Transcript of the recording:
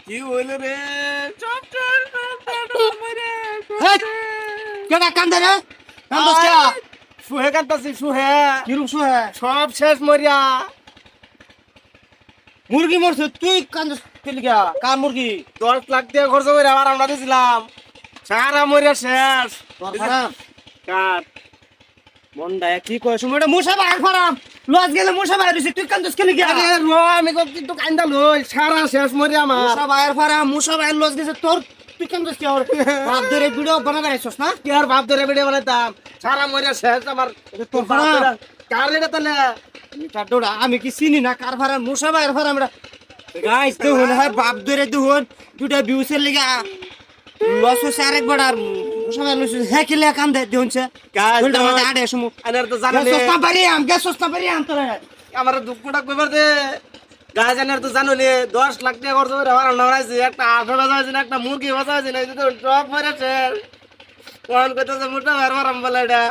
কি হইলো রে? হেই, কেডা কান্দে রে? কান্দস কে? সুহে কান্তাছি সুহে, কিরম শুয়ে? সব শেষ মরিয়া। মুরগি মরছে তুই কান্দস কে লিগা? কার মুরগি? 10 লাখ দিয়ে খরচ করে আবার আমরা দিয়েছিলাম, সারা মরিয়া শেষ। তোর ফারাম কার মন্ডা কি কয় সময়টা মুসা বাইর ফারাম লজ গেলে মুসা বাইর হইছে তুই কান্দস কে লিগা? আরে র আমি কিন্তু কান্দা লই, সারা শেষ মরিয়া আমার। মুসা বাইর ফারাম মুসা বাইর লজ গেছে তোর তুই কান্দস কে? বাপ ধরে ভিডিও বানাবে আইছস না? কি আর বাপ ধরে ভিডিও বানাইতাম, সারা মরিয়া শেষ আমার। এটা তোর বাপ ফারাম ধরে- কার রে তাহলে? মিটার দৌড়া আমি কি চিনি না কার ফারাম মুসা বাইর ফারাম এটা গাইস তো হল হয় বাপ ধরে দুহন দুটা ভিউসের লিগা লস হইছে আরেকবার আর মুসা বাইর লস হ্যাঁ কি লিগা কান্দে দিহনছে কাজ উল্টা তো- মাথা আড়ে সমু আনার তো জানো সস্তা পারি আম গে সস্তা পারি আম তোরা আমার দুঃখটা কইবার দে। গাছ আনার তো জানো নে, 10 লাখ টাকা খরচ করে আমার রান্না বানাইছি, একটা আঠা বাজাইছি না, একটা মুরগি বাজাইছি না, এই যে তো সব মরে শেষ। কোন কইতেছে মোটা বের মারাম বলে এটা।